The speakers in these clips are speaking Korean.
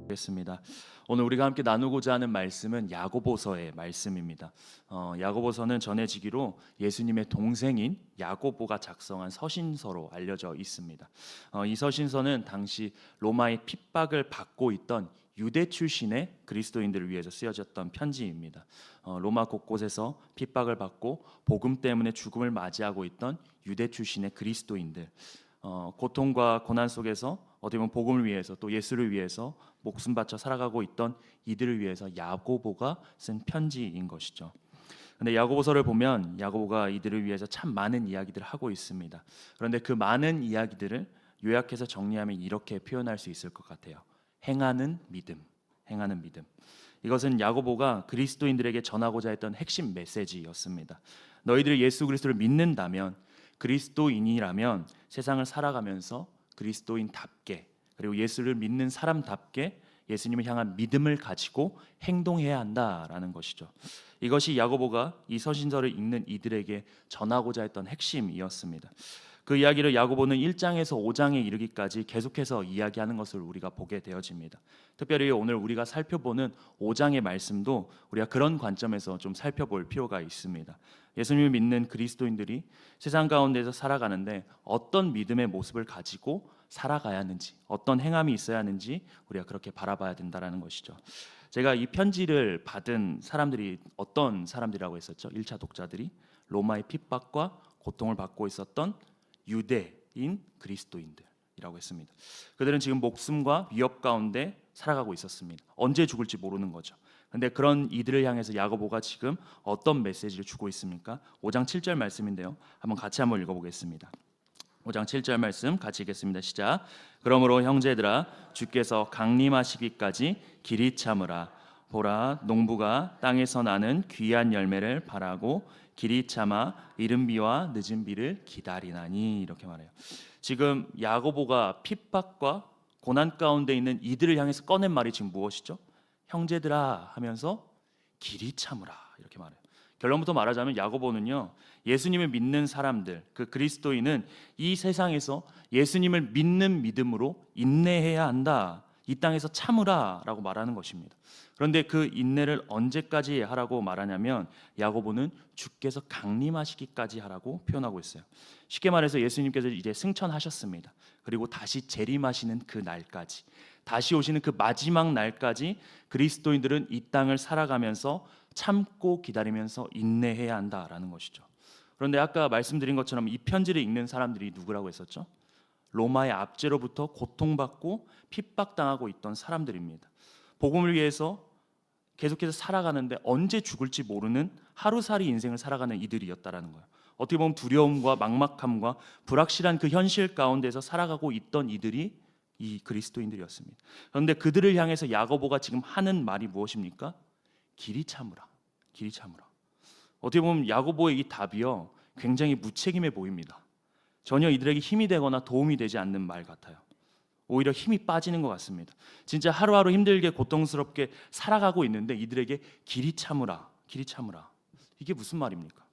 겠습니다. 오늘 우리가 함께 나누고자 하는 말씀은 야고보서의 말씀입니다. 야고보서는 전해지기로 예수님의 동생인 야고보가 작성한 서신서로 알려져 있습니다. 이 서신서는 당시 로마의 핍박을 받고 있던 유대 출신의 그리스도인들을 위해서 쓰여졌던 편지입니다. 로마 곳곳에서 핍박을 받고 복음 때문에 죽음을 맞이하고 있던 유대 출신의 그리스도인들, 고통과 고난 속에서 어떻게 보면 복음을 위해서 또 예수를 위해서 목숨 바쳐 살아가고 있던 이들을 위해서 야고보가 쓴 편지인 것이죠. 근데 야고보서를 보면 야고보가 이들을 위해서 참 많은 이야기들을 하고 있습니다. 그런데 그 많은 이야기들을 요약해서 정리하면 이렇게 표현할 수 있을 것 같아요. 행하는 믿음, 행하는 믿음. 이것은 야고보가 그리스도인들에게 전하고자 했던 핵심 메시지였습니다. 너희들이 예수 그리스도를 믿는다면, 그리스도인이라면 세상을 살아가면서 그리스도인답게, 그리고 예수를 믿는 사람답게 예수님을 향한 믿음을 가지고 행동해야 한다라는 것이죠. 이것이 야고보가 이 서신서를 읽는 이들에게 전하고자 했던 핵심이었습니다. 그 이야기를 야고보는 1장에서 5장에 이르기까지 계속해서 이야기하는 것을 우리가 보게 되어집니다. 특별히 오늘 우리가 살펴보는 5장의 말씀도 우리가 그런 관점에서 좀 살펴볼 필요가 있습니다. 예수님을 믿는 그리스도인들이 세상 가운데서 살아가는데 어떤 믿음의 모습을 가지고 살아가야 하는지, 어떤 행함이 있어야 하는지 우리가 그렇게 바라봐야 된다는 것이죠. 제가 이 편지를 받은 사람들이 어떤 사람들이라고 했었죠? 1차 독자들이 로마의 핍박과 고통을 받고 있었던 유대인 그리스도인들이라고 했습니다. 그들은 지금 목숨과 위협 가운데 살아가고 있었습니다. 언제 죽을지 모르는 거죠. 근데 그런 이들을 향해서 야고보가 지금 어떤 메시지를 주고 있습니까? 5장 7절 말씀인데요. 같이 읽어보겠습니다. 5장 7절 말씀 같이 읽겠습니다. 시작. 그러므로 형제들아, 주께서 강림하시기까지 길이 참으라. 보라, 농부가 땅에서 나는 귀한 열매를 바라고 길이 참아 이른 비와 늦은 비를 기다리나니, 이렇게 말해요. 지금 야고보가 핍박과 고난 가운데 있는 이들을 향해서 꺼낸 말이 지금 무엇이죠? 형제들아 하면서 길이 참으라, 이렇게 말해요. 결론부터 말하자면 야고보는요, 예수님을 믿는 사람들, 그 그리스도인은 이 세상에서 예수님을 믿는 믿음으로 인내해야 한다, 이 땅에서 참으라 라고 말하는 것입니다. 그런데 그 인내를 언제까지 하라고 말하냐면 야고보는 주께서 강림하시기까지 하라고 표현하고 있어요. 쉽게 말해서 예수님께서 이제 승천하셨습니다. 그리고 다시 재림하시는 그 날까지, 다시 오시는 그 마지막 날까지 그리스도인들은 이 땅을 살아가면서 참고 기다리면서 인내해야 한다라는 것이죠. 그런데 아까 말씀드린 것처럼 이 편지를 읽는 사람들이 누구라고 했었죠? 로마의 압제로부터 고통받고 핍박당하고 있던 사람들입니다. 복음을 위해서 계속해서 살아가는데 언제 죽을지 모르는 하루살이 인생을 살아가는 이들이었다라는 거예요. 어떻게 보면 두려움과 막막함과 불확실한 그 현실 가운데서 살아가고 있던 이들이 이 그리스도인들이었습니다. 그런데 그들을 향해서 야고보가 지금 하는 말이 무엇입니까? 길이 참으라, 길이 참으라. 어떻게 보면 야고보의 이 답이요, 굉장히 무책임해 보입니다. 전혀 이들에게 힘이 되거나 도움이 되지 않는 말 같아요. 오히려 힘이 빠지는 것 같습니다. 진짜 하루하루 힘들게 고통스럽게 살아가고 있는데 이들에게 길이 참으라, 길이 참으라. 이게 무슨 말입니까?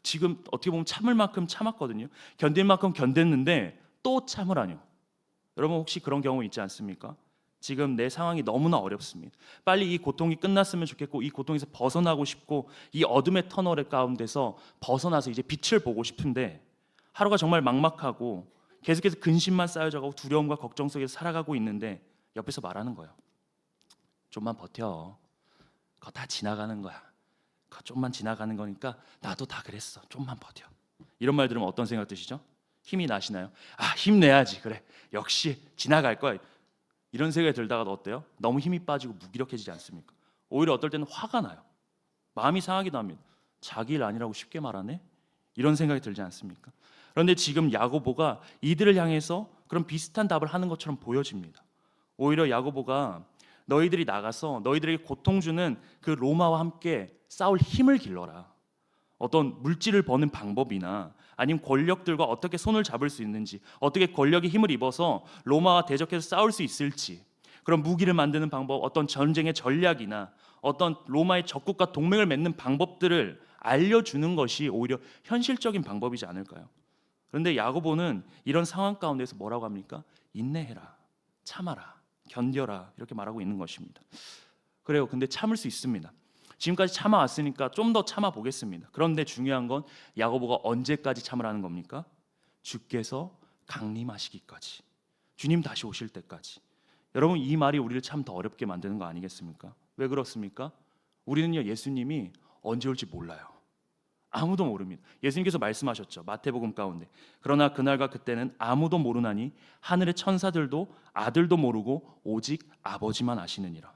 지금 어떻게 보면 참을 만큼 참았거든요. 견딜 만큼 견뎠는데 또 참으라뇨. 여러분 혹시 그런 경우 있지 않습니까? 지금 내 상황이 너무나 어렵습니다. 빨리 이 고통이 끝났으면 좋겠고 이 고통에서 벗어나고 싶고 이 어둠의 터널 가운데서 벗어나서 이제 빛을 보고 싶은데 하루가 정말 막막하고 계속해서 근심만 쌓여져가고 두려움과 걱정 속에서 살아가고 있는데 옆에서 말하는 거예요. 좀만 버텨. 그거 다 지나가는 거야. 그거 좀만 지나가는 거니까 나도 다 그랬어. 좀만 버텨. 이런 말 들으면 어떤 생각 드시죠? 힘이 나시나요? 아, 힘내야지. 그래. 역시 지나갈 거야. 이런 생각이 들다가 어때요? 너무 힘이 빠지고 무기력해지지 않습니까? 오히려 어떨 때는 화가 나요. 마음이 상하기도 합니다. 자기 일 아니라고 쉽게 말하네? 이런 생각이 들지 않습니까? 그런데 지금 야고보가 이들을 향해서 그런 비슷한 답을 하는 것처럼 보여집니다. 오히려 야고보가 너희들이 나가서 너희들에게 고통 주는 그 로마와 함께 싸울 힘을 길러라. 어떤 물질을 버는 방법이나 아니면 권력들과 어떻게 손을 잡을 수 있는지, 어떻게 권력의 힘을 입어서 로마와 대적해서 싸울 수 있을지, 그런 무기를 만드는 방법, 어떤 전쟁의 전략이나 어떤 로마의 적국과 동맹을 맺는 방법들을 알려주는 것이 오히려 현실적인 방법이지 않을까요? 그런데 야고보는 이런 상황 가운데서 뭐라고 합니까? 인내해라, 참아라, 견뎌라 이렇게 말하고 있는 것입니다. 그래요. 근데 참을 수 있습니다. 지금까지 참아왔으니까 좀 더 참아보겠습니다. 그런데 중요한 건 야고보가 언제까지 참으라는 겁니까? 주께서 강림하시기까지, 주님 다시 오실 때까지. 여러분, 이 말이 우리를 참 더 어렵게 만드는 거 아니겠습니까? 왜 그렇습니까? 우리는요, 예수님이 언제 올지 몰라요. 아무도 모릅니다. 예수님께서 말씀하셨죠, 마태복음 가운데. 그러나 그날과 그때는 아무도 모르나니 하늘의 천사들도 아들도 모르고 오직 아버지만 아시느니라.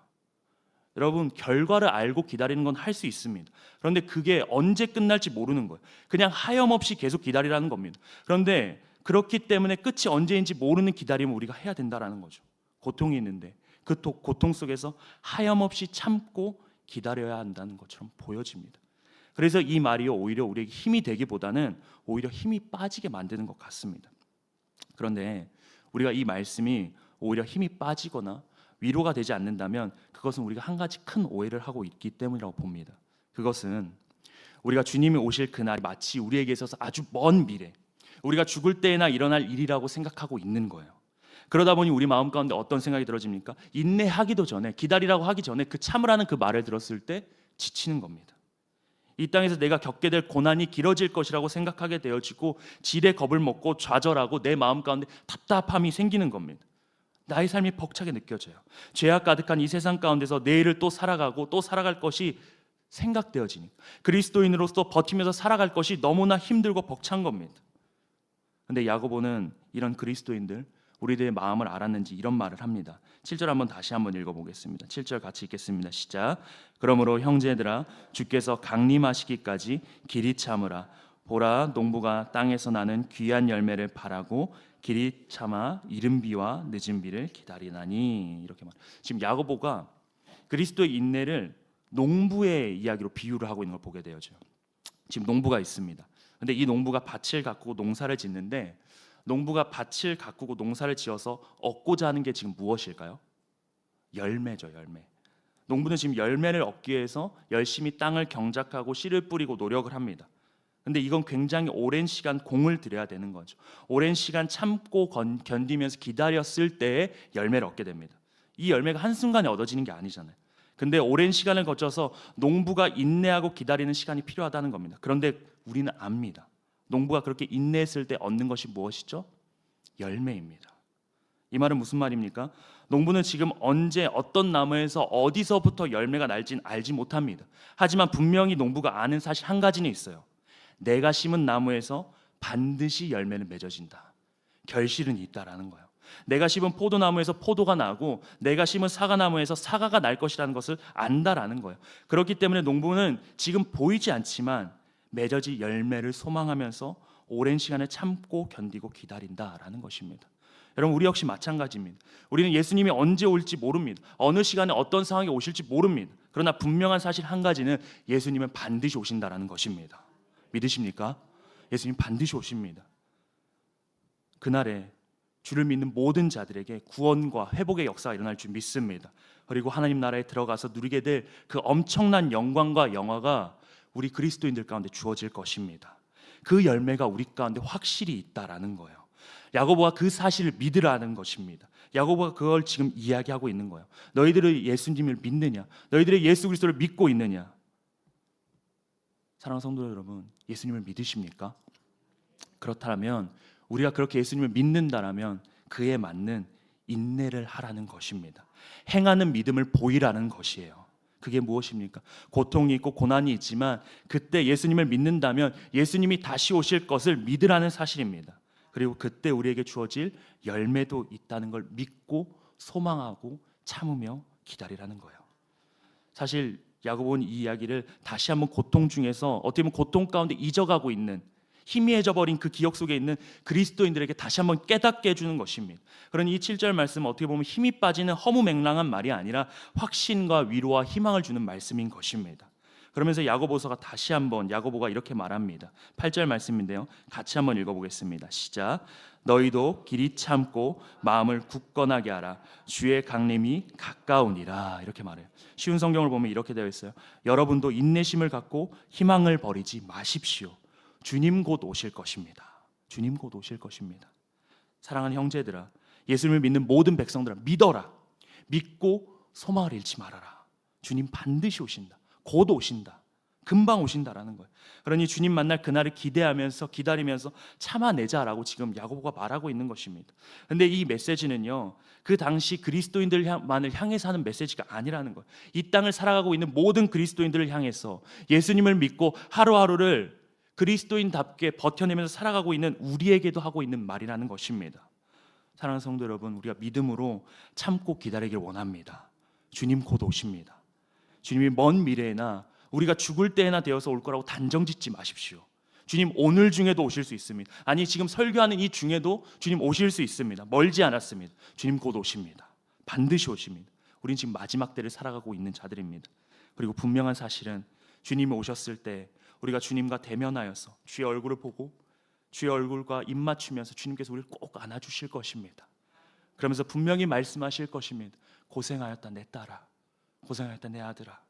여러분, 결과를 알고 기다리는 건 할 수 있습니다. 그런데 그게 언제 끝날지 모르는 거예요. 그냥 하염없이 계속 기다리라는 겁니다. 그런데 그렇기 때문에 끝이 언제인지 모르는 기다림을 우리가 해야 된다는 거죠. 고통이 있는데 그 고통 속에서 하염없이 참고 기다려야 한다는 것처럼 보여집니다. 그래서 이 말이 오히려 우리에게 힘이 되기보다는 오히려 힘이 빠지게 만드는 것 같습니다. 그런데 우리가 이 말씀이 오히려 힘이 빠지거나 위로가 되지 않는다면 그것은 우리가 한 가지 큰 오해를 하고 있기 때문이라고 봅니다. 그것은 우리가 주님이 오실 그날이 마치 우리에게 있어서 아주 먼 미래, 우리가 죽을 때나 일어날 일이라고 생각하고 있는 거예요. 그러다 보니 우리 마음 가운데 어떤 생각이 들어집니까? 인내하기도 전에, 기다리라고 하기 전에 그 참으라는 그 말을 들었을 때 지치는 겁니다. 이 땅에서 내가 겪게 될 고난이 길어질 것이라고 생각하게 되어지고 질의 겁을 먹고 좌절하고 내 마음 가운데 답답함이 생기는 겁니다. 나의 삶이 벅차게 느껴져요. 죄악 가득한 이 세상 가운데서 내일을 또 살아가고 또 살아갈 것이 생각되어지니까 그리스도인으로서 버티면서 살아갈 것이 너무나 힘들고 벅찬 겁니다. 그런데 야고보는 이런 그리스도인들, 우리들의 마음을 알았는지 이런 말을 합니다. 7절 다시 한번 읽어보겠습니다. 7절 같이 읽겠습니다. 시작. 그러므로 형제들아, 주께서 강림하시기까지 길이 참으라. 보라, 농부가 땅에서 나는 귀한 열매를 바라고 길이 참아 이른 비와 늦은 비를 기다리나니. 이렇게 말. 지금 야고보가 그리스도의 인내를 농부의 이야기로 비유를 하고 있는 걸 보게 되어죠. 지금 농부가 있습니다. 근데 이 농부가 밭을 가꾸고 농사를 짓는데, 농부가 밭을 가꾸고 농사를 지어서 얻고자 하는 게 지금 무엇일까요? 열매죠, 열매. 농부는 지금 열매를 얻기 위해서 열심히 땅을 경작하고 씨를 뿌리고 노력을 합니다. 근데 이건 굉장히 오랜 시간 공을 들여야 되는 거죠. 오랜 시간 참고 견디면서 기다렸을 때에 열매를 얻게 됩니다. 이 열매가 한순간에 얻어지는 게 아니잖아요. 근데 오랜 시간을 거쳐서 농부가 인내하고 기다리는 시간이 필요하다는 겁니다. 그런데 우리는 압니다. 농부가 그렇게 인내했을 때 얻는 것이 무엇이죠? 열매입니다. 이 말은 무슨 말입니까? 농부는 지금 언제 어떤 나무에서 어디서부터 열매가 날지는 알지 못합니다. 하지만 분명히 농부가 아는 사실 한 가지는 있어요. 내가 심은 나무에서 반드시 열매는 맺어진다. 결실은 있다라는 거예요. 내가 심은 포도나무에서 포도가 나고 내가 심은 사과나무에서 사과가 날 것이라는 것을 안다라는 거예요. 그렇기 때문에 농부는 지금 보이지 않지만 맺어질 열매를 소망하면서 오랜 시간을 참고 견디고 기다린다라는 것입니다. 여러분, 우리 역시 마찬가지입니다. 우리는 예수님이 언제 올지 모릅니다. 어느 시간에 어떤 상황이 오실지 모릅니다. 그러나 분명한 사실 한 가지는 예수님은 반드시 오신다라는 것입니다. 믿으십니까? 예수님 반드시 오십니다. 그날에 주를 믿는 모든 자들에게 구원과 회복의 역사가 일어날 줄 믿습니다. 그리고 하나님 나라에 들어가서 누리게 될 그 엄청난 영광과 영화가 우리 그리스도인들 가운데 주어질 것입니다. 그 열매가 우리 가운데 확실히 있다라는 거예요. 야고보가 그 사실을 믿으라는 것입니다. 야고보가 그걸 지금 이야기하고 있는 거예요. 너희들은 예수님을 믿느냐? 너희들이 예수 그리스도를 믿고 있느냐? 사랑하는 성도 여러분, 예수님을 믿으십니까? 그렇다면 우리가 그렇게 예수님을 믿는다라면 그에 맞는 인내를 하라는 것입니다. 행하는 믿음을 보이라는 것이에요. 그게 무엇입니까? 고통이 있고 고난이 있지만 그때 예수님을 믿는다면 예수님이 다시 오실 것을 믿으라는 사실입니다. 그리고 그때 우리에게 주어질 열매도 있다는 걸 믿고 소망하고 참으며 기다리라는 거예요. 사실 야고보는 이 이야기를 다시 한번 고통 중에서 어떻게 보면 고통 가운데 잊어가고 있는, 희미해져 버린 그 기억 속에 있는 그리스도인들에게 다시 한번 깨닫게 해주는 것입니다. 그러니 이 7절 말씀은 어떻게 보면 힘이 빠지는 허무맹랑한 말이 아니라 확신과 위로와 희망을 주는 말씀인 것입니다. 그러면서 야고보서가 다시 한번 야고보가 이렇게 말합니다. 8절 말씀인데요, 같이 한번 읽어보겠습니다. 시작. 너희도 길이 참고 마음을 굳건하게 하라. 주의 강림이 가까우니라. 이렇게 말해요. 쉬운 성경을 보면 이렇게 되어 있어요. 여러분도 인내심을 갖고 희망을 버리지 마십시오. 주님 곧 오실 것입니다. 주님 곧 오실 것입니다. 사랑하는 형제들아, 예수님을 믿는 모든 백성들아, 믿어라. 믿고 소망을 잃지 말아라. 주님 반드시 오신다. 곧 오신다. 금방 오신다라는 거예요. 그러니 주님 만날 그날을 기대하면서 기다리면서 참아내자라고 지금 야고보가 말하고 있는 것입니다. 근데 이 메시지는요, 그 당시 그리스도인들만을 향해서 하는 메시지가 아니라는 거예요. 이 땅을 살아가고 있는 모든 그리스도인들을 향해서 예수님을 믿고 하루하루를 그리스도인답게 버텨내면서 살아가고 있는 우리에게도 하고 있는 말이라는 것입니다. 사랑하는 성도 여러분, 우리가 믿음으로 참고 기다리길 원합니다. 주님 곧 오십니다. 주님이 먼 미래에나 우리가 죽을 때에나 되어서 올 거라고 단정짓지 마십시오. 주님 오늘 중에도 오실 수 있습니다. 아니 지금 설교하는 이 중에도 주님 오실 수 있습니다. 멀지 않았습니다. 주님 곧 오십니다. 반드시 오십니다. 우린 지금 마지막 때를 살아가고 있는 자들입니다. 그리고 분명한 사실은 주님이 오셨을 때 우리가 주님과 대면하여서 주의 얼굴을 보고 주의 얼굴과 입 맞추면서 주님께서 우리를 꼭 안아주실 것입니다. 그러면서 분명히 말씀하실 것입니다. 고생하였다 내 딸아, 고생하였다 내 아들아.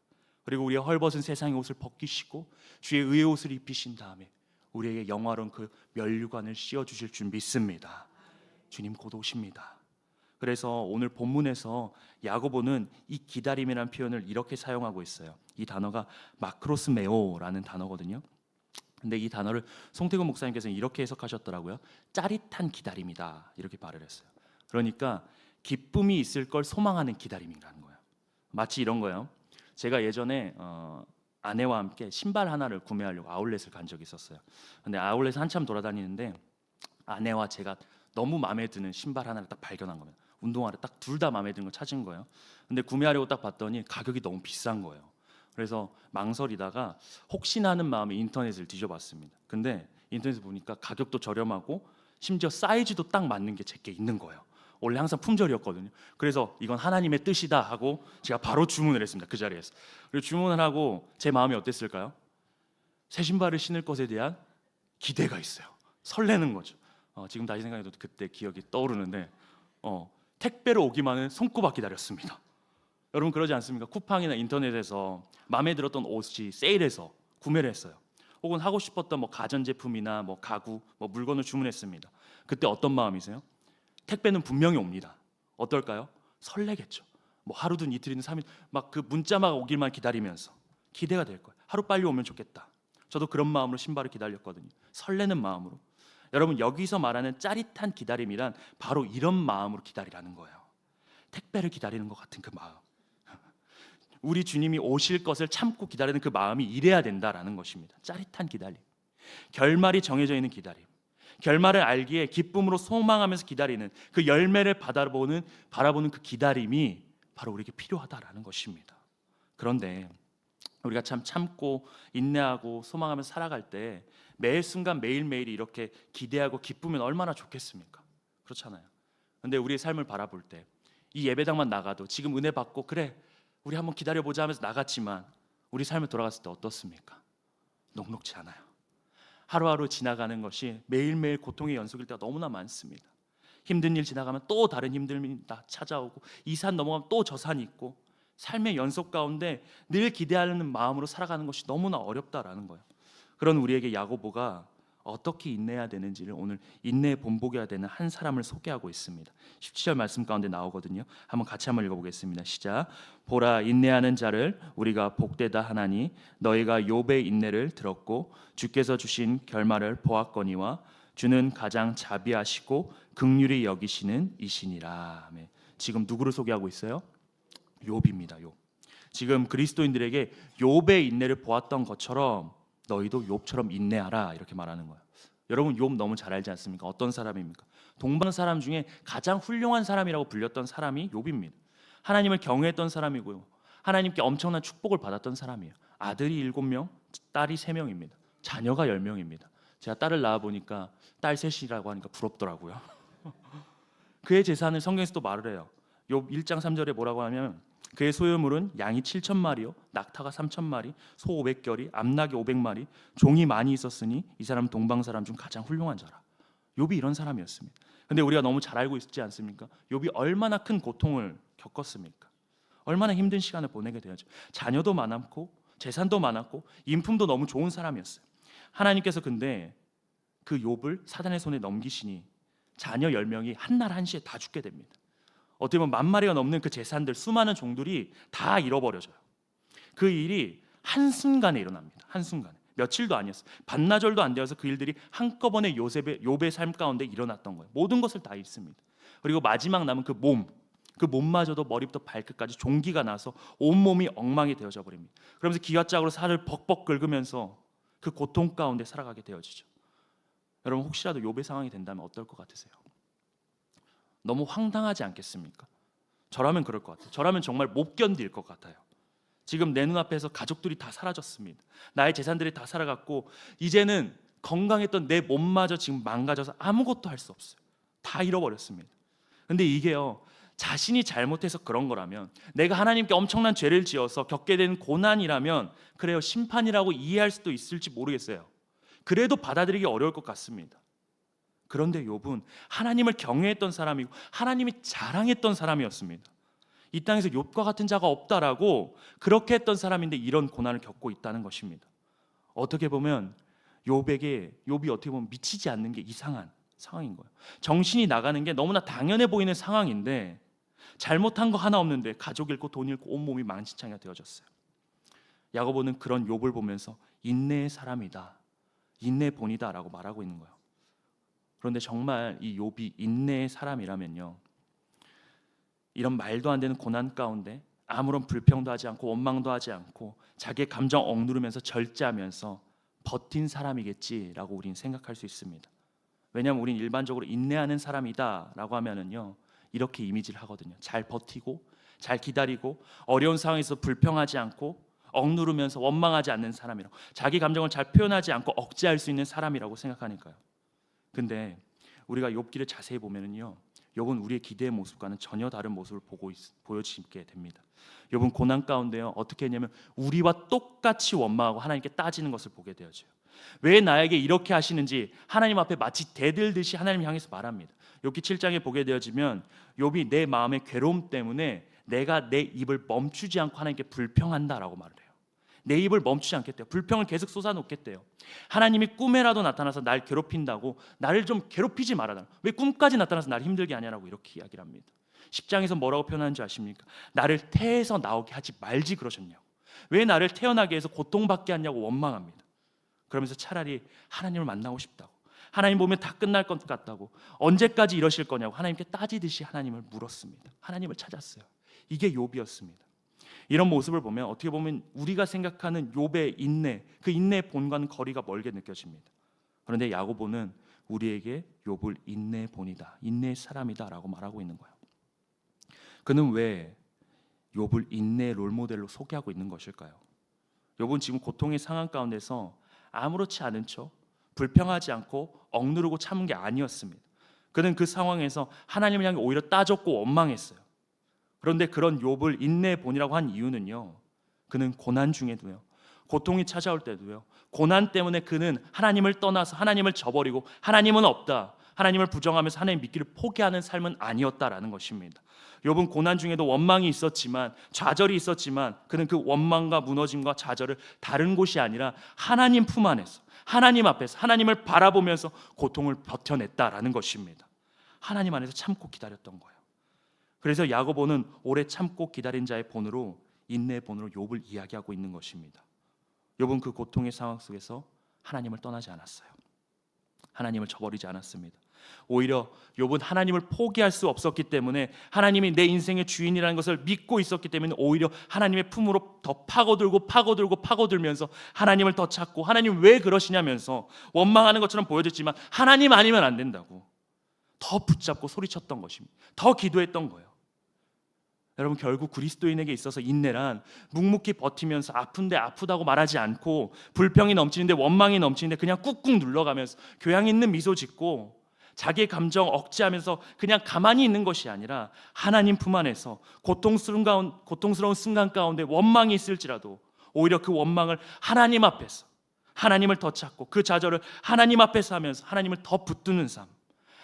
그리고 우리의 헐벗은 세상의 옷을 벗기시고 주의 의의 옷을 입히신 다음에 우리에게 영화로운 그 면류관을 씌워주실 줄 믿습니다. 주님 곧 오십니다. 그래서 오늘 본문에서 야고보는 이 기다림이라는 표현을 이렇게 사용하고 있어요. 이 단어가 마크로스메오라는 단어거든요. 근데 이 단어를 송태근 목사님께서는 이렇게 해석하셨더라고요. 짜릿한 기다림이다, 이렇게 말을 했어요. 그러니까 기쁨이 있을 걸 소망하는 기다림이라는 거예요. 마치 이런 거예요. 제가 예전에 아내와 함께 신발 하나를 구매하려고 아울렛을 간 적이 있었어요. 근데 아울렛을 한참 돌아다니는데 아내와 제가 너무 마음에 드는 신발 하나를 딱 발견한 겁니다. 운동화를 딱 둘 다 마음에 드는 거 찾은 거예요. 근데 구매하려고 딱 봤더니 가격이 너무 비싼 거예요. 그래서 망설이다가 혹시나 하는 마음에 인터넷을 뒤져봤습니다. 근데 인터넷에 보니까 가격도 저렴하고 심지어 사이즈도 딱 맞는 게 제게 있는 거예요. 원래 항상 품절이었거든요. 그래서 이건 하나님의 뜻이다 하고 제가 바로 주문을 했습니다. 그 자리에서. 그리고 주문을 하고 제 마음이 어땠을까요? 새 신발을 신을 것에 대한 기대가 있어요. 설레는 거죠. 지금 다시 생각해도 그때 기억이 떠오르는데 택배로 오기만은 손꼽아 기다렸습니다. 여러분 그러지 않습니까? 쿠팡이나 인터넷에서 마음에 들었던 옷이 세일해서 구매를 했어요. 혹은 하고 싶었던 가전제품이나 가구, 물건을 주문했습니다. 그때 어떤 마음이세요? 택배는 분명히 옵니다. 어떨까요? 설레겠죠. 하루든 이틀이든 3일 그 문자만 오길만 기다리면서 기대가 될 거예요. 하루 빨리 오면 좋겠다. 저도 그런 마음으로 신발을 기다렸거든요. 설레는 마음으로. 여러분 여기서 말하는 짜릿한 기다림이란 바로 이런 마음으로 기다리라는 거예요. 택배를 기다리는 것 같은 그 마음. 우리 주님이 오실 것을 참고 기다리는 그 마음이 이래야 된다라는 것입니다. 짜릿한 기다림. 결말이 정해져 있는 기다림. 결말을 알기에 기쁨으로 소망하면서 기다리는 그 열매를 바라보는 그 기다림이 바로 우리에게 필요하다라는 것입니다. 그런데 우리가 참 참고 인내하고 소망하면서 살아갈 때 매 순간 매일매일이 이렇게 기대하고 기쁘면 얼마나 좋겠습니까? 그렇잖아요. 근데 우리의 삶을 바라볼 때 이 예배당만 나가도 지금 은혜 받고 그래 우리 한번 기다려보자 하면서 나갔지만 우리 삶을 돌아갔을 때 어떻습니까? 녹록지 않아요. 하루하루 지나가는 것이 매일매일 고통의 연속일 때가 너무나 많습니다. 힘든 일 지나가면 또 다른 힘듦이 찾아오고 이 산 넘어가면 또 저 산이 있고 삶의 연속 가운데 늘 기대하는 마음으로 살아가는 것이 너무나 어렵다라는 거예요. 그런 우리에게 야고보가 어떻게 인내해야 되는지를 오늘 인내의 본보기가 되는 한 사람을 소개하고 있습니다. 17절 말씀 가운데 나오거든요. 한번 같이 한번 읽어보겠습니다. 시작. 보라 인내하는 자를 우리가 복되다 하나니 너희가 욥의 인내를 들었고 주께서 주신 결말을 보았거니와 주는 가장 자비하시고 긍휼히 여기시는 이시니라. 지금 누구를 소개하고 있어요? 욥입니다. 욥. 지금 그리스도인들에게 욥의 인내를 보았던 것처럼 너희도 욥처럼 인내하라 이렇게 말하는 거예요. 여러분 욥 너무 잘 알지 않습니까? 어떤 사람입니까? 동방 사람 중에 가장 훌륭한 사람이라고 불렸던 사람이 욥입니다. 하나님을 경외했던 사람이고요. 하나님께 엄청난 축복을 받았던 사람이에요. 아들이 7명, 딸이 3명입니다. 자녀가 10명입니다. 제가 딸을 낳아 보니까 딸 셋이라고 하니까 부럽더라고요. 그의 재산을 성경에서도 말을 해요. 욥 1장 3절에 뭐라고 하면 그의 소유물은 양이 7,000마리요 낙타가 3,000마리 소 500결이 암낙이 500마리 종이 많이 있었으니 이 사람은 동방 사람 중 가장 훌륭한 자라. 욥이 이런 사람이었습니다. 근데 우리가 너무 잘 알고 있지 않습니까? 욥이 얼마나 큰 고통을 겪었습니까? 얼마나 힘든 시간을 보내게 되었죠. 자녀도 많았고 재산도 많았고 인품도 너무 좋은 사람이었어요. 하나님께서 근데 그 욥을 사단의 손에 넘기시니 자녀 10명이 한날 한시에 다 죽게 됩니다. 어떻게 보면 10,000마리가 넘는 그 재산들, 수많은 종들이 다 잃어버려져요. 그 일이 한순간에 일어납니다. 한순간에. 며칠도 아니었어요. 반나절도 안 되어서 그 일들이 한꺼번에 욥의 삶 가운데 일어났던 거예요. 모든 것을 다 잃습니다. 그리고 마지막 남은 그 몸마저도 머리부터 발끝까지 종기가 나서 온몸이 엉망이 되어져 버립니다. 그러면서 기와짝으로 살을 벅벅 긁으면서 그 고통 가운데 살아가게 되어지죠. 여러분, 혹시라도 욥의 상황이 된다면 어떨 것 같으세요? 너무 황당하지 않겠습니까? 저라면 그럴 것 같아요. 저라면 정말 못 견딜 것 같아요. 지금 내 눈앞에서 가족들이 다 사라졌습니다. 나의 재산들이 다 살아갔고 이제는 건강했던 내 몸마저 지금 망가져서 아무것도 할 수 없어요. 다 잃어버렸습니다. 근데 이게요, 자신이 잘못해서 그런 거라면, 내가 하나님께 엄청난 죄를 지어서 겪게 된 고난이라면 그래요, 심판이라고 이해할 수도 있을지 모르겠어요. 그래도 받아들이기 어려울 것 같습니다. 그런데 욥은 하나님을 경외했던 사람이고 하나님이 자랑했던 사람이었습니다. 이 땅에서 욥과 같은 자가 없다라고 그렇게 했던 사람인데 이런 고난을 겪고 있다는 것입니다. 어떻게 보면 욥이 어떻게 보면 미치지 않는 게 이상한 상황인 거예요. 정신이 나가는 게 너무나 당연해 보이는 상황인데 잘못한 거 하나 없는데 가족 잃고 돈 잃고 온몸이 망신창이가 되어졌어요. 야고보는 그런 욥을 보면서 인내의 사람이다, 인내 본이다라고 말하고 있는 거예요. 그런데 정말 이 욥이 인내의 사람이라면요, 이런 말도 안 되는 고난 가운데 아무런 불평도 하지 않고 원망도 하지 않고 자기의 감정 억누르면서 절제하면서 버틴 사람이겠지라고 우리는 생각할 수 있습니다. 왜냐하면 우리는 일반적으로 인내하는 사람이다라고 하면은요, 이렇게 이미지를 하거든요. 잘 버티고 잘 기다리고 어려운 상황에서 불평하지 않고 억누르면서 원망하지 않는 사람이라고, 자기 감정을 잘 표현하지 않고 억제할 수 있는 사람이라고 생각하니까요. 근데 우리가 욥기를 자세히 보면은요, 욥은 우리의 기대의 모습과는 전혀 다른 모습을 보여지게 됩니다. 욥은 고난 가운데요, 어떻게 했냐면 우리와 똑같이 원망하고 하나님께 따지는 것을 보게 되어져요. 왜 나에게 이렇게 하시는지 하나님 앞에 마치 대들듯이 하나님 향해서 말합니다. 욥기 7장에 보게 되어지면 욥이 내 마음의 괴로움 때문에 내가 내 입을 멈추지 않고 하나님께 불평한다라고 말을 해요. 내 입을 멈추지 않겠대요. 불평을 계속 쏟아놓겠대요. 하나님이 꿈에라도 나타나서 날 괴롭힌다고 나를 좀 괴롭히지 말아달라. 왜 꿈까지 나타나서 날 힘들게 하냐라고 이렇게 이야기를 합니다. 10장에서 뭐라고 표현하는지 아십니까? 나를 태에서 나오게 하지 말지 그러셨냐고. 왜 나를 태어나게 해서 고통받게 하냐고 원망합니다. 그러면서 차라리 하나님을 만나고 싶다고, 하나님 보면 다 끝날 것 같다고, 언제까지 이러실 거냐고 하나님께 따지듯이 하나님을 물었습니다. 하나님을 찾았어요. 이게 욥이었습니다. 이런 모습을 보면 어떻게 보면 우리가 생각하는 욥의 인내, 그 인내의 본과는 거리가 멀게 느껴집니다. 그런데 야고보는 우리에게 욥을 인내의 본이다, 인내의 사람이다라고 말하고 있는 거예요. 그는 왜 욥을 인내의 롤모델로 소개하고 있는 것일까요? 욥은 지금 고통의 상황 가운데서 아무렇지 않은 척 불평하지 않고 억누르고 참은 게 아니었습니다. 그는 그 상황에서 하나님을 향해 오히려 따졌고 원망했어요. 그런데 그런 욥을 인내의 본이라고 한 이유는요, 그는 고난 중에도요, 고통이 찾아올 때도요, 고난 때문에 그는 하나님을 떠나서 하나님을 저버리고 하나님은 없다, 하나님을 부정하면서 하나님 믿기를 포기하는 삶은 아니었다라는 것입니다. 욥은 고난 중에도 원망이 있었지만, 좌절이 있었지만 그는 그 원망과 무너짐과 좌절을 다른 곳이 아니라 하나님 품 안에서, 하나님 앞에서 하나님을 바라보면서 고통을 버텨냈다라는 것입니다. 하나님 안에서 참고 기다렸던 거예요. 그래서 야고보는 오래 참고 기다린 자의 본으로, 인내의 본으로 욥을 이야기하고 있는 것입니다. 욥은 그 고통의 상황 속에서 하나님을 떠나지 않았어요. 하나님을 저버리지 않았습니다. 오히려 욥은 하나님을 포기할 수 없었기 때문에, 하나님이 내 인생의 주인이라는 것을 믿고 있었기 때문에 오히려 하나님의 품으로 더 파고들면서 하나님을 더 찾고, 하나님 왜 그러시냐면서 원망하는 것처럼 보여졌지만 하나님 아니면 안 된다고 더 붙잡고 소리쳤던 것입니다. 더 기도했던 거예요. 여러분, 결국 그리스도인에게 있어서 인내란 묵묵히 버티면서 아픈데 아프다고 말하지 않고, 불평이 넘치는데 원망이 넘치는데 그냥 꾹꾹 눌러가면서 교양 있는 미소 짓고 자기의 감정 억제하면서 그냥 가만히 있는 것이 아니라, 하나님 품 안에서 고통스러운 순간 가운데 원망이 있을지라도 오히려 그 원망을 하나님 앞에서 하나님을 더 찾고, 그 좌절을 하나님 앞에서 하면서 하나님을 더 붙드는 삶,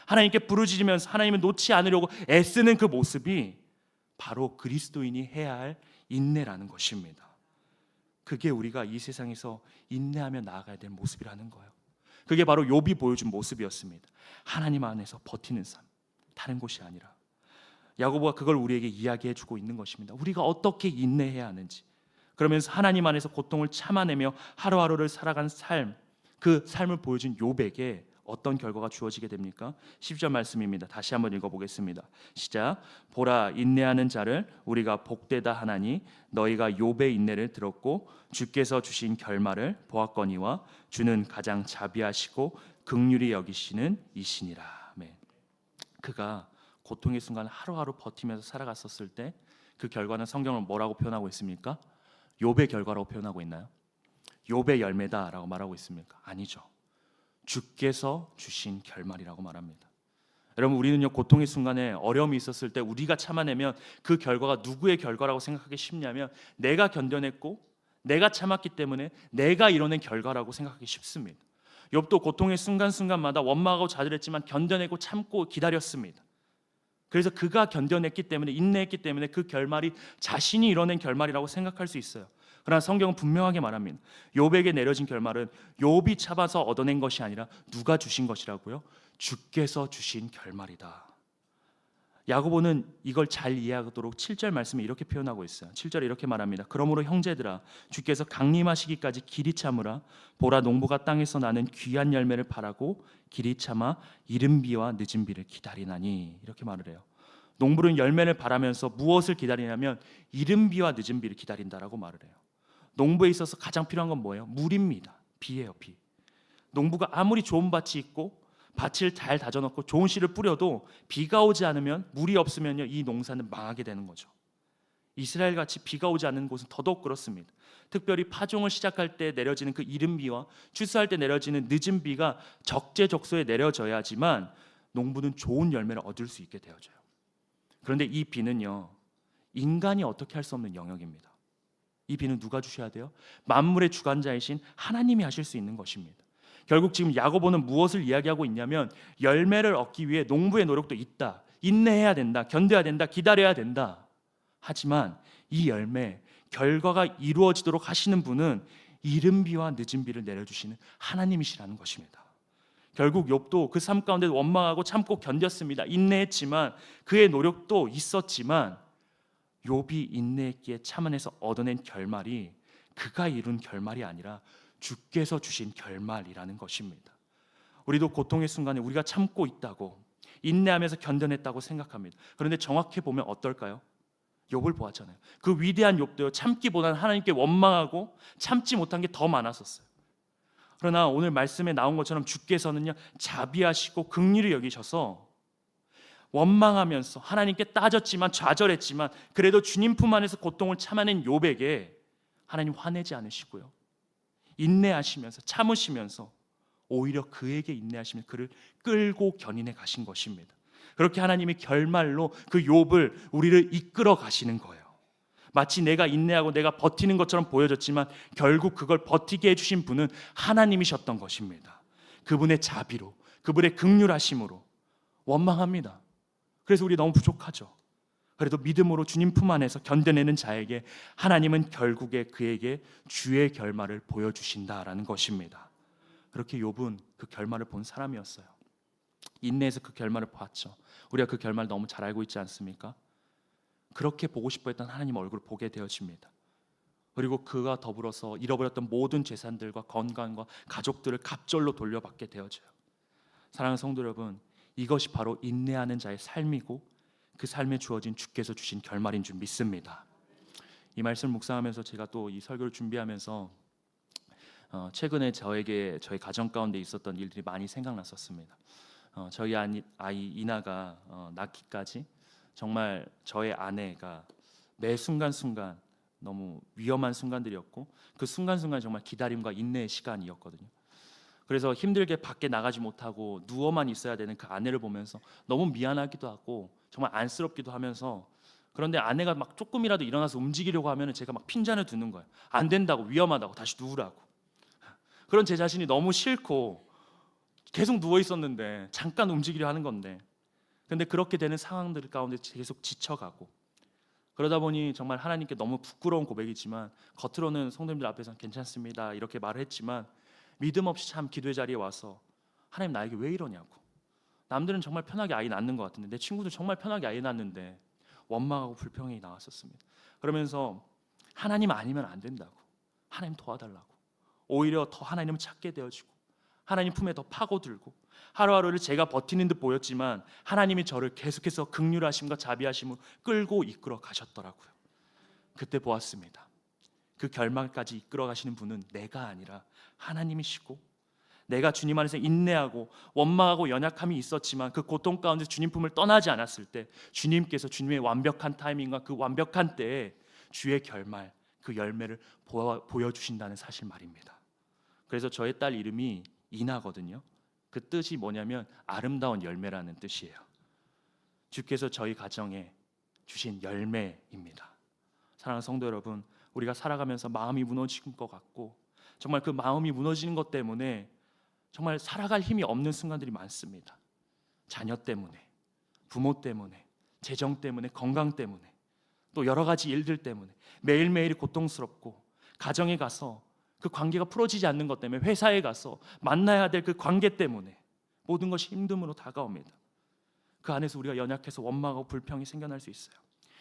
하나님께 부르짖으면서 하나님을 놓지 않으려고 애쓰는 그 모습이 바로 그리스도인이 해야 할 인내라는 것입니다. 그게 우리가 이 세상에서 인내하며 나아가야 될 모습이라는 거예요. 그게 바로 욥이 보여준 모습이었습니다. 하나님 안에서 버티는 삶, 다른 곳이 아니라. 야고보가 그걸 우리에게 이야기해 주고 있는 것입니다. 우리가 어떻게 인내해야 하는지. 그러면서 하나님 안에서 고통을 참아내며 하루하루를 살아간 삶, 그 삶을 보여준 욥에게 어떤 결과가 주어지게 됩니까? 10절 말씀입니다. 다시 한번 읽어보겠습니다. 시작. 보라, 인내하는 자를 우리가 복되다 하나니 너희가 욥의 인내를 들었고 주께서 주신 결말을 보았거니와 주는 가장 자비하시고 긍휼히 여기시는 이시니라. 아멘. 그가 고통의 순간 하루하루 버티면서 살아갔었을 때 그 결과는 성경은 뭐라고 표현하고 있습니까? 욥의 결과라고 표현하고 있나요? 욥의 열매다라고 말하고 있습니까? 아니죠. 주께서 주신 결말이라고 말합니다. 여러분, 우리는요, 고통의 순간에 어려움이 있었을 때 우리가 참아내면 그 결과가 누구의 결과라고 생각하기 쉽냐면 내가 견뎌냈고 내가 참았기 때문에 내가 이뤄낸 결과라고 생각하기 쉽습니다. 욥도 고통의 순간순간마다 원망하고 좌절했지만 견뎌내고 참고 기다렸습니다. 그래서 그가 견뎌냈기 때문에, 인내했기 때문에 그 결말이 자신이 이뤄낸 결말이라고 생각할 수 있어요. 그러나 성경은 분명하게 말합니다. 욥에게 내려진 결말은 욥이 참아서 얻어낸 것이 아니라 누가 주신 것이라고요? 주께서 주신 결말이다. 야고보는 이걸 잘 이해하도록 7절 말씀에 이렇게 표현하고 있어요. 7절에 이렇게 말합니다. 그러므로 형제들아, 주께서 강림하시기까지 길이 참으라. 보라, 농부가 땅에서 나는 귀한 열매를 바라고 길이 참아 이른 비와 늦은 비를 기다리나니. 이렇게 말을 해요. 농부는 열매를 바라면서 무엇을 기다리냐면 이른 비와 늦은 비를 기다린다라고 말을 해요. 농부에 있어서 가장 필요한 건 뭐예요? 물입니다. 비예요, 비. 농부가 아무리 좋은 밭이 있고 밭을 잘 다져놓고 좋은 씨를 뿌려도 비가 오지 않으면, 물이 없으면요, 이 농사는 망하게 되는 거죠. 이스라엘 같이 비가 오지 않는 곳은 더더욱 그렇습니다. 특별히 파종을 시작할 때 내려지는 그 이른 비와 추수할 때 내려지는 늦은 비가 적재적소에 내려져야지만 농부는 좋은 열매를 얻을 수 있게 되어져요. 그런데 이 비는요, 인간이 어떻게 할 수 없는 영역입니다. 이 비는 누가 주셔야 돼요? 만물의 주관자이신 하나님이 하실 수 있는 것입니다. 결국 지금 야고보는 무엇을 이야기하고 있냐면 열매를 얻기 위해 농부의 노력도 있다. 인내해야 된다. 견뎌야 된다. 기다려야 된다. 하지만 이 열매, 결과가 이루어지도록 하시는 분은 이른 비와 늦은 비를 내려주시는 하나님이시라는 것입니다. 결국 욥도 그 삶 가운데 원망하고 참고 견뎠습니다. 인내했지만, 그의 노력도 있었지만 욥이 인내했기에 참아내서 얻어낸 결말이 그가 이룬 결말이 아니라 주께서 주신 결말이라는 것입니다. 우리도 고통의 순간에 우리가 참고 있다고, 인내하면서 견뎌냈다고 생각합니다. 그런데 정확히 보면 어떨까요? 욥을 보았잖아요. 그 위대한 욥도요, 참기보다는 하나님께 원망하고 참지 못한 게 더 많았었어요. 그러나 오늘 말씀에 나온 것처럼 주께서는요, 자비하시고 긍휼히 여기셔서 원망하면서 하나님께 따졌지만, 좌절했지만 그래도 주님 품 안에서 고통을 참아낸 욥에게 하나님 화내지 않으시고요, 인내하시면서 참으시면서 오히려 그에게 인내하시며 그를 끌고 견인해 가신 것입니다. 그렇게 하나님이 결말로 그 욥을, 우리를 이끌어 가시는 거예요. 마치 내가 인내하고 내가 버티는 것처럼 보여졌지만 결국 그걸 버티게 해주신 분은 하나님이셨던 것입니다. 그분의 자비로, 그분의 긍휼하심으로. 원망합니다. 그래서 우리 너무 부족하죠. 그래도 믿음으로 주님 품 안에서 견뎌내는 자에게 하나님은 결국에 그에게 주의 결말을 보여주신다라는 것입니다. 그렇게 욥은 그 결말을 본 사람이었어요. 인내해서 그 결말을 봤죠. 우리가 그 결말 너무 잘 알고 있지 않습니까? 그렇게 보고 싶어 했던 하나님 얼굴을 보게 되어집니다. 그리고 그가 더불어서 잃어버렸던 모든 재산들과 건강과 가족들을 갑절로 돌려받게 되어져요. 사랑하는 성도 여러분, 이것이 바로 인내하는 자의 삶이고 그 삶에 주어진 주께서 주신 결말인 줄 믿습니다. 이 말씀을 묵상하면서 제가 또 이 설교를 준비하면서 최근에 저희 가정 가운데 있었던 일들이 많이 생각났었습니다. 저희 아이 이나가 낳기까지 정말 저의 아내가 매 순간순간 너무 위험한 순간들이었고, 그 순간순간 정말 기다림과 인내의 시간이었거든요. 그래서 힘들게 밖에 나가지 못하고 누워만 있어야 되는 그 아내를 보면서 너무 미안하기도 하고 정말 안쓰럽기도 하면서, 그런데 아내가 막 조금이라도 일어나서 움직이려고 하면 제가 막 핀잔을 드는 거예요. 안 된다고, 위험하다고, 다시 누우라고. 그런 제 자신이 너무 싫고 계속 누워 있었는데 잠깐 움직이려 하는 건데, 근데 그렇게 되는 상황들 가운데 계속 지쳐가고, 그러다 보니 정말 하나님께 너무 부끄러운 고백이지만 겉으로는 성도님들 앞에서는 괜찮습니다 이렇게 말을 했지만 믿음 없이 참 기도의 자리에 와서 하나님 나에게 왜 이러냐고, 남들은 정말 편하게 아이 낳는 것 같은데, 내 친구들 정말 편하게 아이 낳는데 원망하고 불평이 나왔었습니다. 그러면서 하나님 아니면 안 된다고, 하나님 도와달라고, 오히려 더 하나님을 찾게 되어지고 하나님 품에 더 파고들고, 하루하루를 제가 버티는 듯 보였지만 하나님이 저를 계속해서 긍휼하심과 자비하심으로 끌고 이끌어 가셨더라고요. 그때 보았습니다. 그 결말까지 이끌어 가시는 분은 내가 아니라 하나님이시고, 내가 주님 안에서 인내하고 원망하고 연약함이 있었지만 그 고통 가운데 주님 품을 떠나지 않았을 때 주님께서 주님의 완벽한 타이밍과 그 완벽한 때에 주의 결말, 그 열매를 보여주신다는 사실 말입니다. 그래서 저의 딸 이름이 이나거든요. 그 뜻이 뭐냐면 아름다운 열매라는 뜻이에요. 주께서 저희 가정에 주신 열매입니다. 사랑하는 성도 여러분, 우리가 살아가면서 마음이 무너지는 것 같고, 정말 그 마음이 무너지는 것 때문에 정말 살아갈 힘이 없는 순간들이 많습니다. 자녀 때문에, 부모 때문에, 재정 때문에, 건강 때문에, 또 여러 가지 일들 때문에 매일매일이 고통스럽고, 가정에 가서 그 관계가 풀어지지 않는 것 때문에, 회사에 가서 만나야 될 그 관계 때문에 모든 것이 힘듦으로 다가옵니다. 그 안에서 우리가 연약해서 원망하고 불평이 생겨날 수 있어요.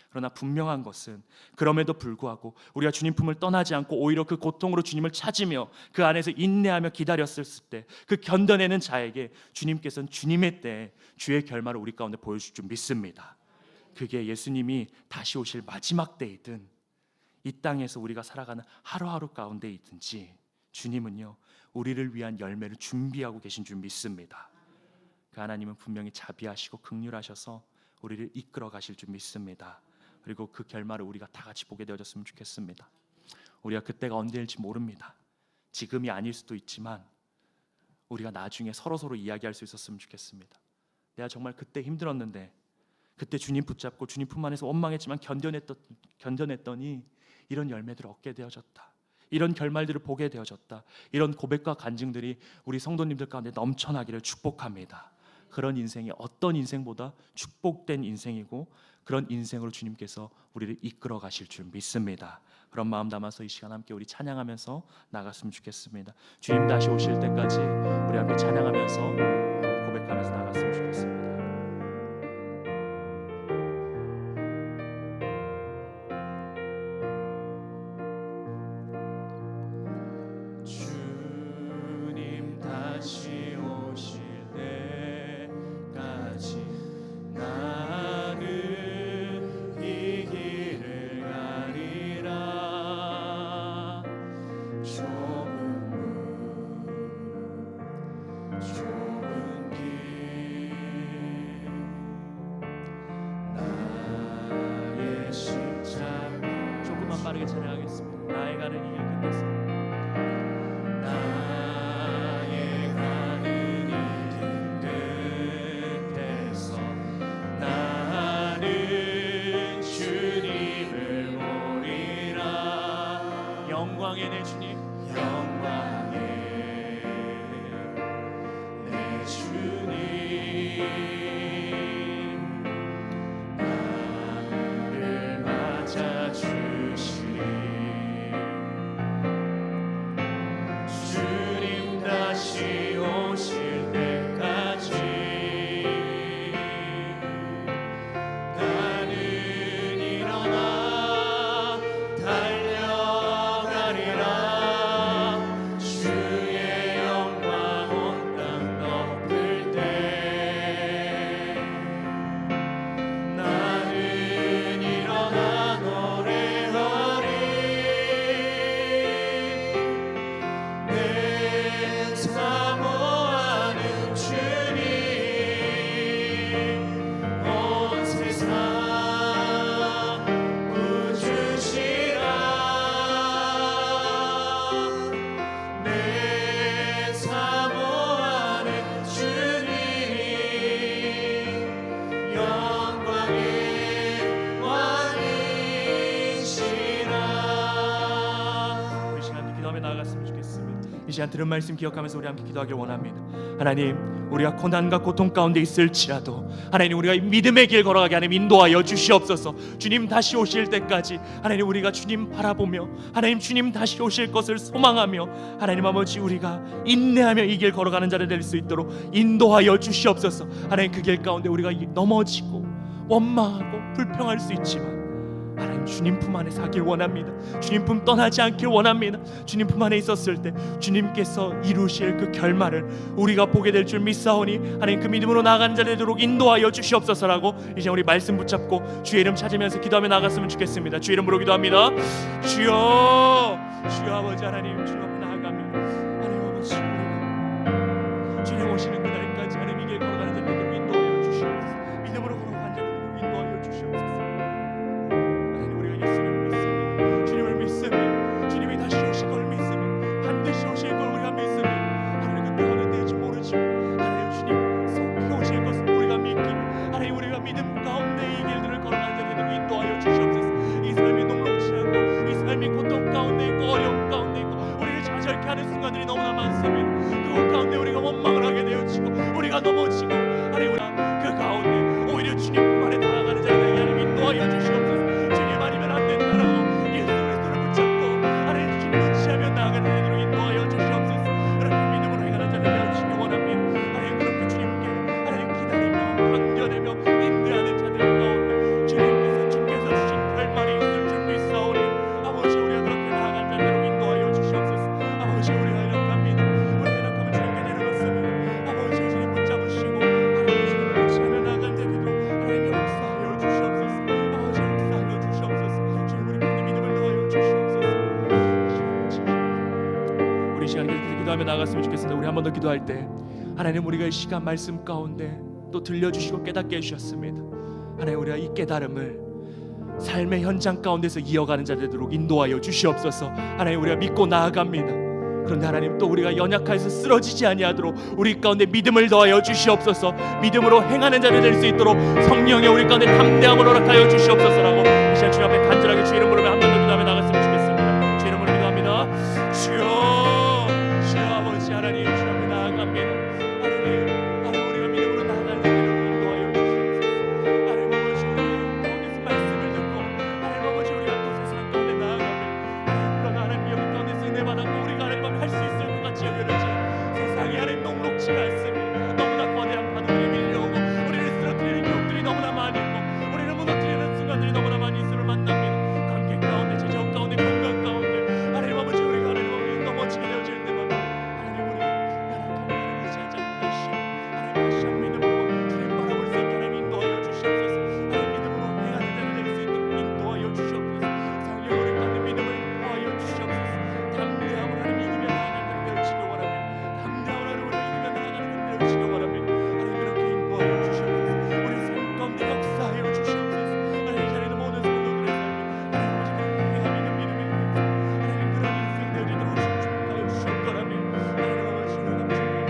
그러나 분명한 것은 그럼에도 불구하고 우리가 주님 품을 떠나지 않고 오히려 그 고통으로 주님을 찾으며 그 안에서 인내하며 기다렸을 때 그 견뎌내는 자에게 주님께서는 주님의 때에 주의 결말을 우리 가운데 보여줄 줄 믿습니다. 그게 예수님이 다시 오실 마지막 때이든 이 땅에서 우리가 살아가는 하루하루 가운데 있든지 주님은요, 우리를 위한 열매를 준비하고 계신 줄 믿습니다. 그 하나님은 분명히 자비하시고 긍휼하셔서 우리를 이끌어 가실 줄 믿습니다. 그리고 그 결말을 우리가 다 같이 보게 되어졌으면 좋겠습니다. 우리가 그때가 언제일지 모릅니다. 지금이 아닐 수도 있지만 우리가 나중에 서로 이야기할 수 있었으면 좋겠습니다. 내가 정말 그때 힘들었는데, 그때 주님 붙잡고 주님 품 안에서 원망했지만 견뎌냈더니 이런 열매들을 얻게 되어졌다, 이런 결말들을 보게 되어졌다, 이런 고백과 간증들이 우리 성도님들 가운데 넘쳐나기를 축복합니다. 그런 인생이 어떤 인생보다 축복된 인생이고, 그런 인생으로 주님께서 우리를 이끌어 가실 줄 믿습니다. 그런 마음 담아서 이 시간 함께 우리 찬양하면서 나갔으면 좋겠습니다. 주님 다시 오실 때까지 우리 함께 찬양하면서 고백하면서 나갔으면 좋겠습니다. 주님 다시 오실 때까지 나는 이 길을 가리라. 좁은 길 나의 십자가. 조금만 빠르게 찬양하겠습니다. 나의 가는 이 길 끝에서, 나의 가는 이 길 끝에서 나는 주님을 보리라. 영광의 내 주님, 영광의 내 주님, 나를 맞아주시리. 주님 다시 오실 때까지 나는 일어나 달려가리라. 주의 영광 온 땅 덮을 때 나는 일어나 노래하리. 내 사모하는 주님, 온 세상 구주시라. 내 사모하는 주님, 영광의 왕이시라. 우리 시간 기도하며 나아갔으면 좋겠습니다. 이 시간 들은 말씀 기억하면서 우리 함께 기도하길 원합니다. 하나님, 우리가 고난과 고통 가운데 있을지라도 하나님 우리가 믿음의 길 걸어가게 하나님 인도하여 주시옵소서. 주님 다시 오실 때까지 하나님 우리가 주님 바라보며 하나님 주님 다시 오실 것을 소망하며 하나님 아버지 우리가 인내하며 이 길 걸어가는 자를 될 수 있도록 인도하여 주시옵소서. 하나님 그 길 가운데 우리가 넘어지고 원망하고 불평할 수 있지만 하나님 주님 품 안에 사길 원합니다. 주님 품 떠나지 않길 원합니다. 주님 품 안에 있었을 때 주님께서 이루실 그 결말을 우리가 보게 될 줄 믿사오니 하나님 그 믿음으로 나아가는 자들 되도록 인도하여 주시옵소서라고 이제 우리 말씀 붙잡고 주의 이름 찾으면서 기도하며 나갔으면 좋겠습니다. 주의 이름으로 기도합니다. 주여, 주여 아버지 하나님 주님 앞에 나아갑니다. 하나님 아버지 우리가 주님 오시는 그날까지 하나님 이 길 걸어가는 자들 되도록 인도하여 주시옵소서. 믿음으로 걸어가는 자들 되도록 인도하여 주시옵소서. 믿습니다. 주님이 다시 오실 걸 믿습니다. 반드시 오실 걸 우리가 믿습니다. 하나님 그때 어느 때일지 모르지만 하나님 주님 속히 오실 것을 우리가 믿기를 하나님 우리가 믿음 가운데 이 길들을 걸어가는 자들을 인도하여 주시옵소서. 이 삶이 녹록지 않고 이 삶이 고통 가운데 있고 어려움 가운데 있고 우리를 좌절케 하는 순간들이 너무나 많습니다. 그것 가운데 우리가 원망을 하게 되어지고 우리가 넘어지고 하나님 우리가 그 가운데 오히려 주님 품 안에 나아가는 자들에게 하나님 인도하여 주시옵소서. 주님 아니면 안 된다라고 하면 나아가는 자들로 인도하여 주시옵소서. 그렇게 믿음으로 행하는 자들 되어주시기 원합니다. 하나님 그렇게 주님께 하나님 기다리며 견뎌내며 인내하는 자들 가운데 주께서 주신 결말이 있을 줄 믿사오니 아버지 우리가 그렇게 나아가는 자들로 인도하여 주시옵소서. 아버지 우리가 연약합니다. 우리가 연약하면 주님께 내려놓습니다. 아버지 주님 붙잡으시고 하나님 주님을 의지하며 나아가는 자들로 하나님 역사하여 주시옵소서. 아버지 역사하여 주시옵소서. 주님 우리 가운데 믿음을 넣어여 주시옵소서. 우리 시간 계속 기도하며 나갔으면 좋겠습니다. 우리 한 번 더 기도할 때 하나님 우리가 이 시간 말씀 가운데 또 들려주시고 깨닫게 해주셨습니다. 하나님 우리가 이 깨달음을 삶의 현장 가운데서 이어가는 자들 되도록 인도하여 주시옵소서. 하나님 우리가 믿고 나아갑니다. 그런데 하나님 또 우리가 연약해서 쓰러지지 아니하도록 우리 가운데 믿음을 더하여 주시옵소서. 믿음으로 행하는 자들 될 수 있도록 성령의 우리 가운데 담대함을 허락하여 주시옵소서라고 이 시간 주님 앞에 간절하게 주 이름으로 한 번 더 기도하며 나갔으면 좋겠습니다. 주 이름으로 기도합니다. 주여 아버지 하나님 주 앞에 나아갑니다. 하나님 우리가 믿음으로 나아가는 자들을 인도하여 주시옵소서. 하나님 아버지 우리가 가운데서 말씀을 듣고 하나님 아버지 우리가 또 세상 가운데 나아가면 그러나 하나님 여기 가운데서 은혜 받았고 우리가 하나님 할 수 있을 것 같이 여겨졌지 세상이 하나님 녹록지가 않습니다. 너무나 거대한 파도들이 밀려오고 우리를 쓰러뜨리는 기록들이 너무나 많이 있고 우리를 무너뜨리는 순간들이 너무나 많이 있음을 만납니다. 관계 가운데 재정 가운데 건강 가운데 하나님 아버지 우리가 하나님 아버지 넘어지게 되어질 때마다 하나님 우리 연약함을 의지하지 않게 하시고 하나님 다시 한 믿음으로 주님 바라볼 수 있게 하나님 인도하여 주시옵소서. 하나님 믿음으로 행하는 자를 될 수 있도록 인도하여 주시옵소서. 성령 우리 가운데 믿음을 더하여 주시옵소서. 담대함을 하나님 이기며 나아가는 자를 되어지기 원합니다. 담대함을 하나님 우리 이기며 나아가는 자를 되어지기 원합니다. 하나님 그렇게 인도하여 주시옵소서. 우리 삶 가운데 역사하여 주시옵소서. 하나님 이 자리에 모든 성도들의 삶이 하나님 아버지 그렇게 행함 있는 믿음이 하나님 그런 인생 되어지도록 축복하여 주실 거라며 하나님 아버지 우리가 부족하며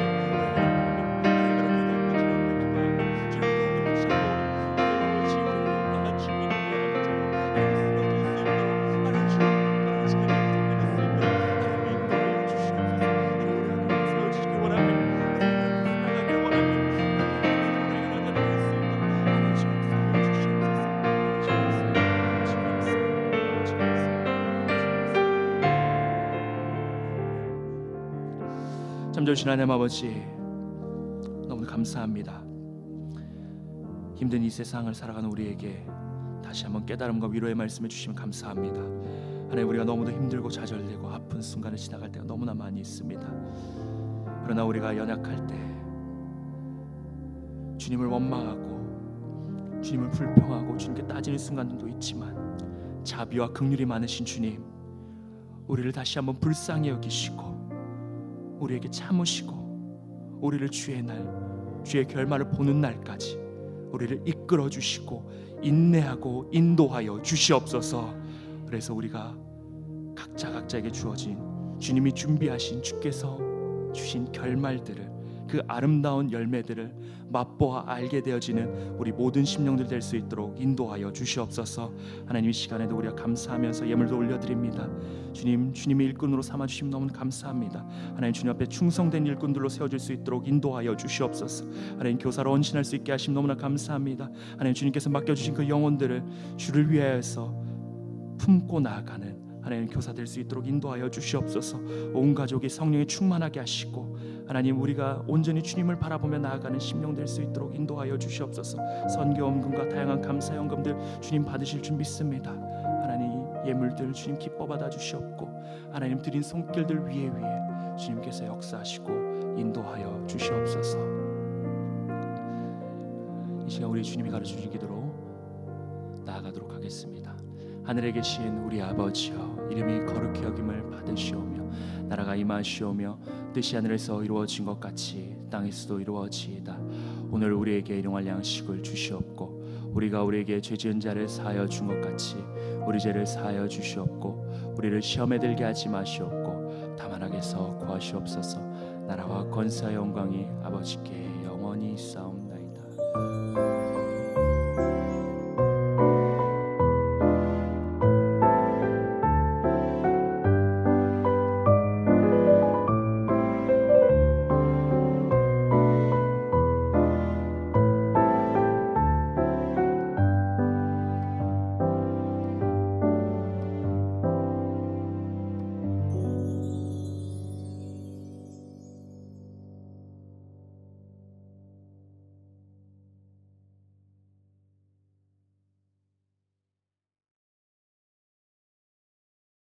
참 좋으신 하나님 아버지 너무 감사합니다. 힘든 이 세상을 살아가는 우리에게 다시 한번 깨달음과 위로의 말씀을 주시면 감사합니다. 하나님 우리가 너무도 힘들고 좌절되고 아픈 순간을 지나갈 때가 너무나 많이 있습니다. 그러나 우리가 연약할 때 주님을 원망하고 주님을 불평하고 주님께 따지는 순간들도 있지만 자비와 긍휼이 많으신 주님 우리를 다시 한번 불쌍히 여기시고 우리에게 참으시고 우리를 주의 날 주의 결말을 보는 날까지 우리를 이끌어 주시고 인내하고 인도하여 주시옵소서. 그래서 우리가 각자에게 주어진 주님이 준비하신 주께서 주신 결말들을 그 아름다운 열매들을 맛보아 알게 되어지는 우리 모든 심령들 될 수 있도록 인도하여 주시옵소서. 하나님, 이 시간에도 우리가 감사하면서 예물도 올려드립니다. 주님, 주님의 일꾼으로 삼아주심 너무 감사합니다. 하나님, 주님 앞에 충성된 일꾼들로 세워질 수 있도록 인도하여 주시옵소서. 하나님, 교사로 헌신할 수 있게 하심 너무나 감사합니다. 하나님, 주님께서 맡겨주신 그 영혼들을 주를 위하여서 품고 나아가는 하나님 교사 될 수 있도록 인도하여 주시옵소서. 온 가족이 성령에 충만하게 하시고 하나님, 우리가 온전히 주님을 바라보며 나아가는 심령 될 수 있도록 인도하여 주시옵소서. 선교원금과 다양한 감사연금들 주님 받으실 줄 믿습니다. 하나님, 예물들 주님 기뻐 받아 주시옵고 하나님 드린 손길들 위에 주님께서 역사하시고 인도하여 주시옵소서. 이 시간 우리 주님이 가르쳐 주신 기도로 나아가도록 하겠습니다. 하늘에 계신 우리 아버지여, 이름이 거룩히 여김을 받으시오며 나라가 임하시오며 뜻이 하늘에서 이루어진 것 같이 땅에서도 이루어지이다. 오늘 우리에게 일용할 양식을 주시옵고 우리가 우리에게 죄 지은 자를 사하여 준 것 같이 우리 죄를 사하여 주시옵고 우리를 시험에 들게 하지 마시옵고 다만 악에서 구하시옵소서. 나라와 권세와 영광이 아버지께 영원히 있사옵나이다.